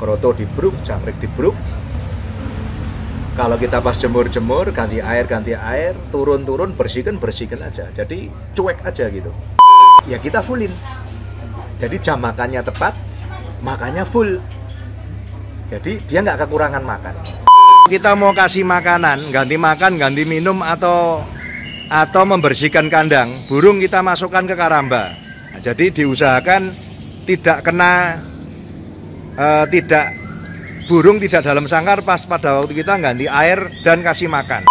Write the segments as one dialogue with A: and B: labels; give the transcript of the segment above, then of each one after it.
A: kroto dibruk, jangkrik dibruk. Kalau kita pas jemur-jemur, ganti air, turun-turun, bersihkan aja. Jadi cuek aja gitu. Ya kita fullin. Jadi jam makannya tepat, makannya full. Jadi dia nggak kekurangan makan. Kita mau kasih makanan, ganti makan, ganti minum atau membersihkan kandang, burung kita masukkan ke karamba. Nah, jadi diusahakan tidak kena, burung tidak dalam sangkar pas pada waktu kita ganti air dan kasih makan.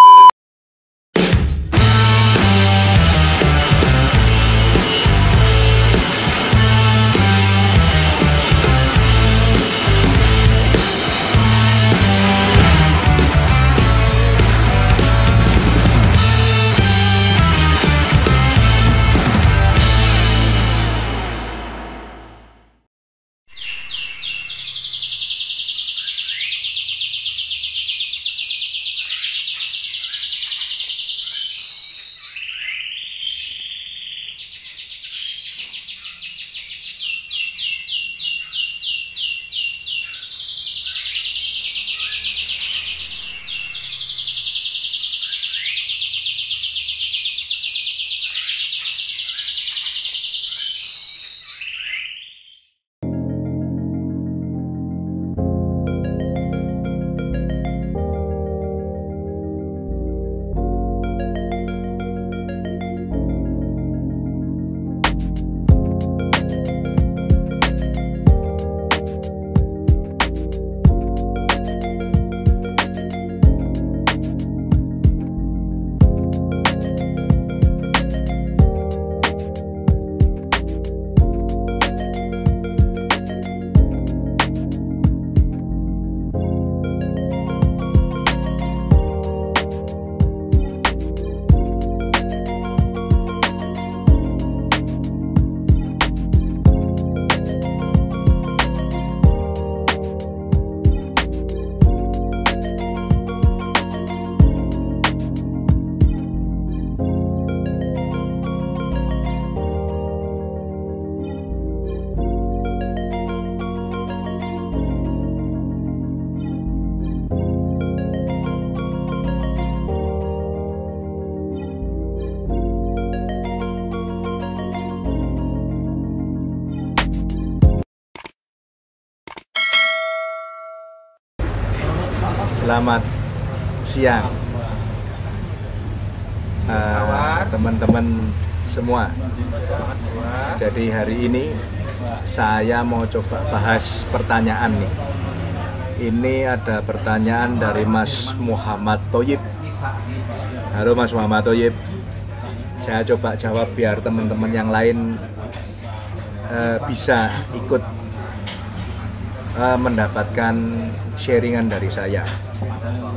A: Selamat siang teman-teman semua. Jadi hari ini saya mau coba bahas pertanyaan nih. Ini ada pertanyaan dari Mas Muhammad Thoyib. Halo Mas Muhammad Thoyib. Saya coba jawab biar teman-teman yang lain bisa ikut mendapatkan sharingan dari saya.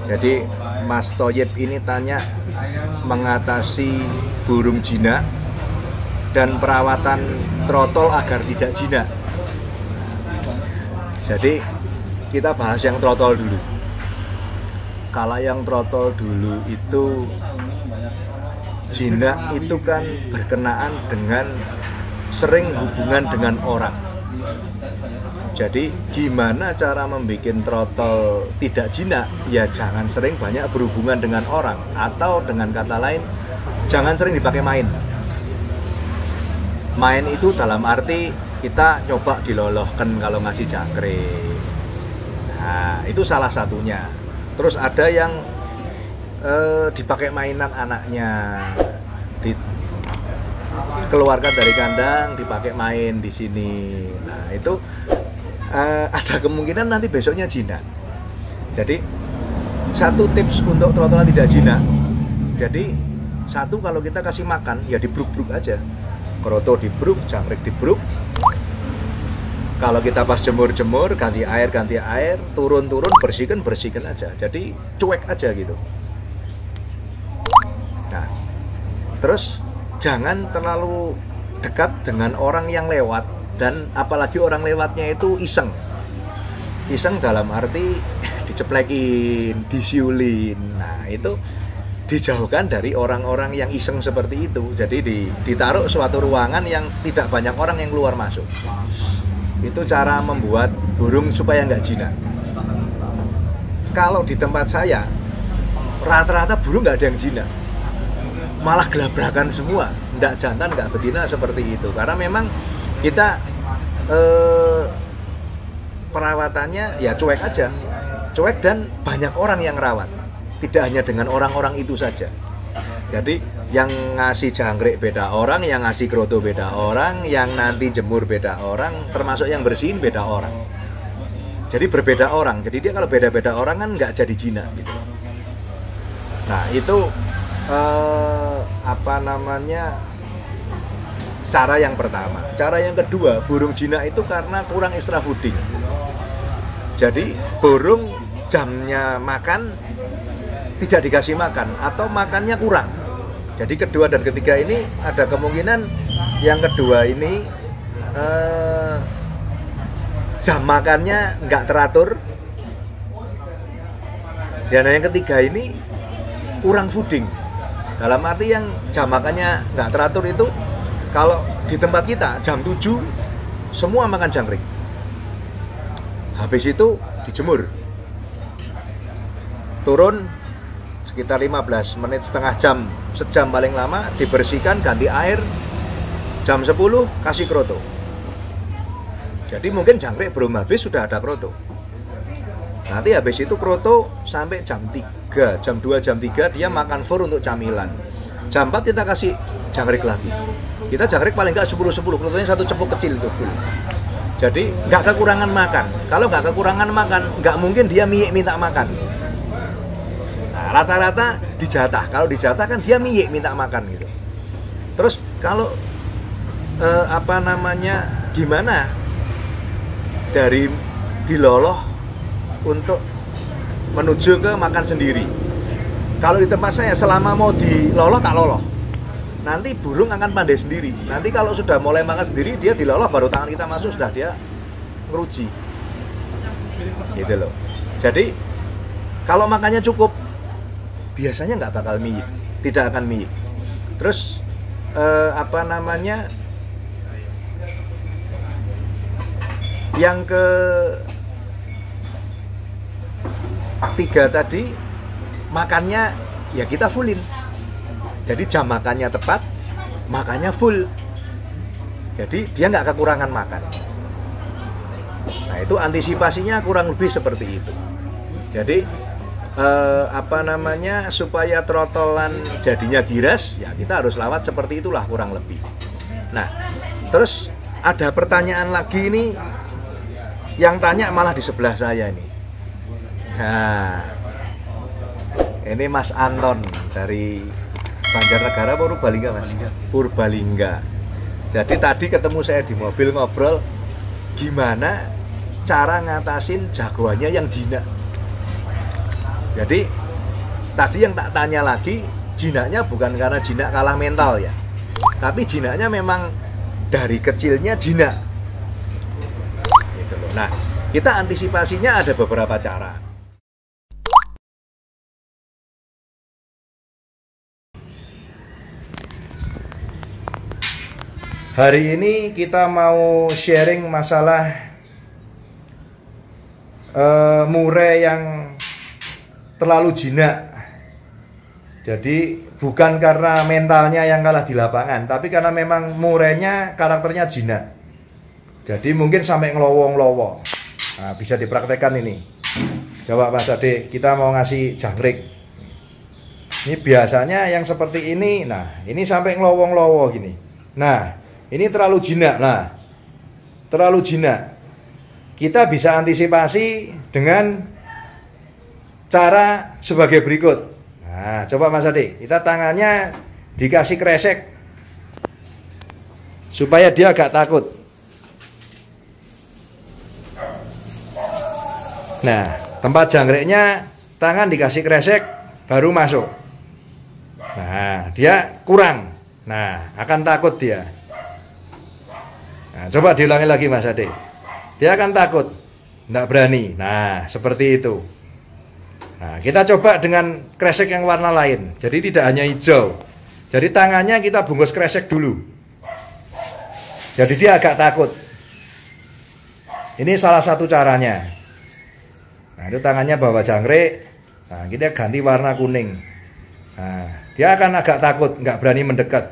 A: Jadi Mas Thoyib ini tanya mengatasi burung jinak dan perawatan trotol agar tidak jinak. Jadi kita bahas yang trotol dulu. Kalau yang trotol dulu itu jinak itu kan berkenaan dengan sering hubungan dengan orang. Jadi gimana cara membuat trotol tidak jinak? Ya jangan sering banyak berhubungan dengan orang, atau dengan kata lain jangan sering dipakai main. Main itu dalam arti kita coba dilolohkan kalau ngasih jangkrik. Nah itu salah satunya. Terus ada yang dipakai mainan anaknya, dikeluarkan dari kandang dipakai main di sini. Nah itu ada kemungkinan nanti besoknya jinak. Jadi satu tips untuk trotolan tidak jinak. Jadi satu, kalau kita kasih makan ya dibruk-bruk aja. Kroto dibruk, jangkrik dibruk. Kalau kita pas jemur-jemur, ganti air, turun-turun, bersihkan aja. Jadi cuek aja gitu. Nah, terus jangan terlalu dekat dengan orang yang lewat. Dan apalagi orang lewatnya itu iseng dalam arti diceplekin, disiulin. Nah itu dijauhkan dari orang-orang yang iseng seperti itu. Jadi ditaruh suatu ruangan yang tidak banyak orang yang keluar masuk. Itu cara membuat burung supaya nggak jinak. Kalau di tempat saya, rata-rata burung nggak ada yang jinak. Malah gelabrakan semua, nggak jantan, nggak betina seperti itu. Karena memang kita perawatannya ya cuek aja. Cuek dan banyak orang yang rawat. Tidak hanya dengan orang-orang itu saja. Jadi yang ngasih jangkrik beda orang, yang ngasih kroto beda orang, yang nanti jemur beda orang, termasuk yang bersihin beda orang. Jadi berbeda orang. Jadi dia kalau beda-beda orang kan nggak jadi jinak gitu. Nah itu cara yang pertama. Cara yang kedua, burung jinak itu karena kurang extra fooding. Jadi burung jamnya makan tidak dikasih makan atau makannya kurang. Jadi kedua dan ketiga ini ada kemungkinan yang kedua ini jam makannya nggak teratur, dan yang ketiga ini kurang fooding. Dalam arti yang jam makannya nggak teratur itu, kalau di tempat kita jam 7 semua makan jangkrik, habis itu dijemur, turun sekitar 15 menit, setengah jam, sejam paling lama, dibersihkan, ganti air, jam 10 kasih kroto. Jadi mungkin jangkrik belum habis sudah ada kroto. Nanti habis itu kroto sampai jam 3, jam 2, jam 3 dia makan fur untuk camilan. Jam 4 kita kasih jangkrik lagi. Kita jangkrik paling nggak 10-10, krotonya satu cepuk kecil itu full. Jadi nggak kekurangan makan. Kalau nggak kekurangan makan, nggak mungkin dia miyek minta makan. Rata-rata dijatah. Kalau dijatah kan dia miyek minta makan gitu. Terus kalau gimana dari diloloh untuk menuju ke makan sendiri. Kalau di tempat saya selama mau diloloh tak loloh. Nanti burung akan pandai sendiri. Nanti kalau sudah mulai makan sendiri, dia diloloh baru tangan kita masuk sudah dia ngeruji. Gitu loh. Jadi kalau makannya cukup, biasanya nggak bakal miyik, tidak akan miyik. Terus yang ketiga tadi, makannya ya kita fullin. Jadi jam makannya tepat, makannya full. Jadi dia nggak kekurangan makan. Nah itu antisipasinya kurang lebih seperti itu. Jadi supaya trotolan jadinya giras, ya kita harus lawat seperti itulah kurang lebih. Nah, terus ada pertanyaan lagi ini, yang tanya malah di sebelah saya ini. Nah, ini Mas Anton dari Banjarnegara, Purbalingga, Mas? Purbalingga. Jadi tadi ketemu saya di mobil ngobrol, gimana cara ngatasin jagoannya yang jinak. Jadi tadi yang tak tanya lagi, jinaknya bukan karena jinak kalah mental ya, tapi jinaknya memang dari kecilnya jinak gitu loh. Nah kita antisipasinya ada beberapa cara. Hari ini kita mau sharing masalah murai yang terlalu jinak. Jadi bukan karena mentalnya yang kalah di lapangan, tapi karena memang murainya karakternya jinak. Jadi mungkin sampai ngelowo-ngelowo. Nah, bisa dipraktekkan ini. Coba Mas Ade, kita mau ngasih jangkrik. Ini biasanya yang seperti ini. Nah, ini sampai ngelowo-ngelowo gini. Nah, ini terlalu jinak. Nah, terlalu jinak. Kita bisa antisipasi dengan cara sebagai berikut. Nah, coba Mas Ade, kita tangannya dikasih kresek supaya dia agak takut. Nah, tempat jangkriknya tangan dikasih kresek baru masuk. Nah, dia kurang. Nah, akan takut dia. Nah, coba diulangi lagi Mas Ade. Dia akan takut, tidak berani. Nah, seperti itu. Nah, kita coba dengan kresek yang warna lain. Jadi tidak hanya hijau. Jadi tangannya kita bungkus kresek dulu. Jadi dia agak takut. Ini salah satu caranya. Nah, itu tangannya bawa jangkrik. Nah, kita ganti warna kuning. Nah, dia akan agak takut, nggak berani mendekat.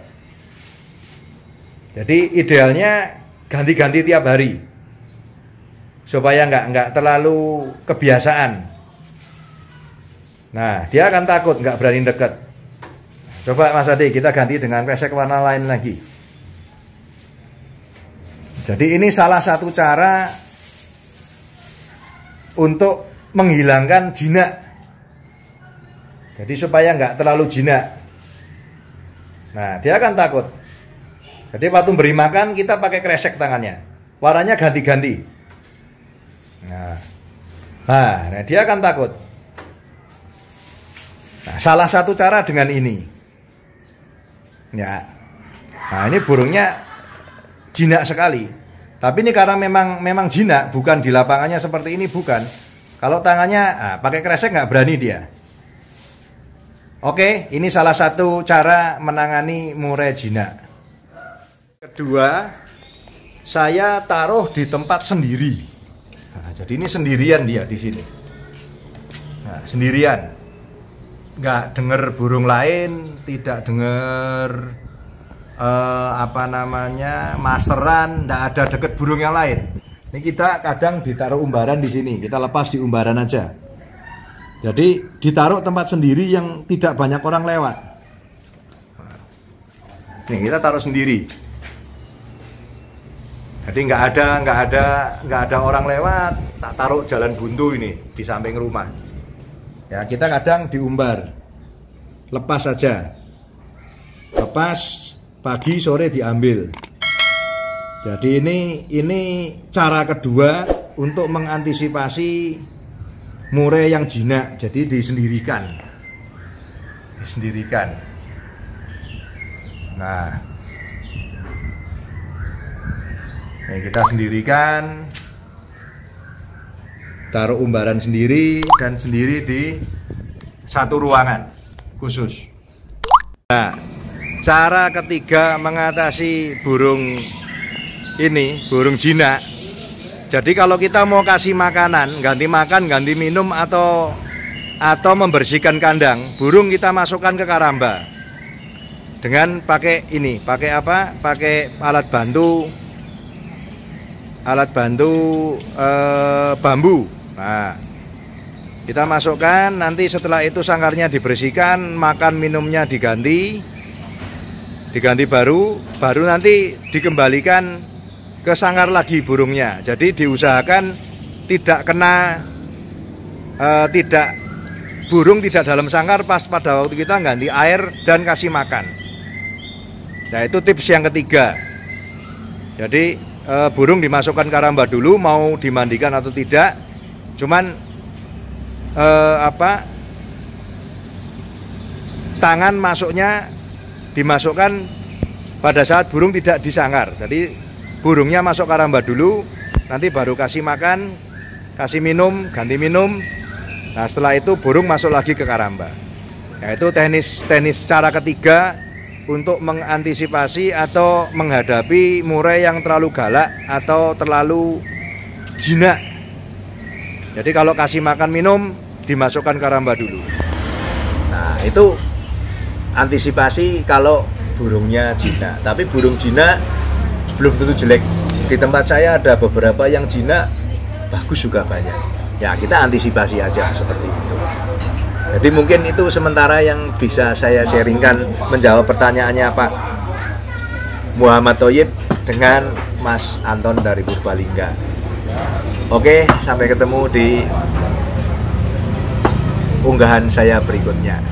A: Jadi idealnya ganti-ganti tiap hari, supaya nggak terlalu kebiasaan. Nah, dia akan takut, nggak berani dekat. Coba Mas Adi, kita ganti dengan kresek warna lain lagi. Jadi ini salah satu cara untuk menghilangkan jinak. Jadi supaya nggak terlalu jinak. Nah, dia akan takut. Jadi waktu beri makan kita pakai kresek tangannya. Warnanya ganti-ganti. Nah, dia akan takut. Nah, salah satu cara dengan ini. Ya. Nah, ini burungnya jinak sekali. Tapi ini karena memang jinak, bukan di lapangannya seperti ini, bukan. Kalau tangannya pakai kresek nggak berani dia. Oke, ini salah satu cara menangani murai jinak. Kedua, saya taruh di tempat sendiri. Nah, jadi ini sendirian dia di sini. Nah, sendirian. Nggak dengar burung lain, tidak dengar masteran, nggak ada deket burung yang lain. Ini kita kadang ditaruh umbaran di sini, kita lepas di umbaran aja. Jadi ditaruh tempat sendiri yang tidak banyak orang lewat. Nih kita taruh sendiri. Jadi nggak ada orang lewat, tak taruh jalan buntu ini di samping rumah. Ya kita kadang diumbar, lepas saja, lepas. Pagi sore diambil. Jadi ini cara kedua untuk mengantisipasi murai yang jinak. Jadi disendirikan. Nah, ini kita sendirikan, taruh umbaran sendiri dan sendiri di satu ruangan khusus. Nah, cara ketiga mengatasi burung ini, burung jinak. Jadi kalau kita mau kasih makanan, ganti makan, ganti minum atau membersihkan kandang, burung kita masukkan ke karamba. Dengan pakai ini, pakai apa? Pakai alat bantu bambu. Nah, kita masukkan, nanti setelah itu sangkarnya dibersihkan, makan minumnya diganti baru nanti dikembalikan ke sangkar lagi burungnya. Jadi diusahakan tidak kena burung tidak dalam sangkar pas pada waktu kita ganti air dan kasih makan. Nah, itu tips yang ketiga. Jadi burung dimasukkan karamba dulu, mau dimandikan atau tidak. Cuman tangan masuknya dimasukkan pada saat burung tidak disangkar. Jadi burungnya masuk karamba dulu, nanti baru kasih makan, kasih minum, ganti minum. Nah, setelah itu burung masuk lagi ke karamba. Nah, itu teknis cara ketiga untuk mengantisipasi atau menghadapi murai yang terlalu galak atau terlalu jinak. Jadi kalau kasih makan minum dimasukkan karamba dulu. Nah, itu antisipasi kalau burungnya jinak. Tapi burung jinak belum tentu jelek. Di tempat saya ada beberapa yang jinak, bagus juga banyak. Ya kita antisipasi aja seperti itu. Jadi mungkin itu sementara yang bisa saya sharingkan menjawab pertanyaannya Pak Muhammad Thoyib dengan Mas Anton dari Purbalingga. Oke, sampai ketemu di unggahan saya berikutnya.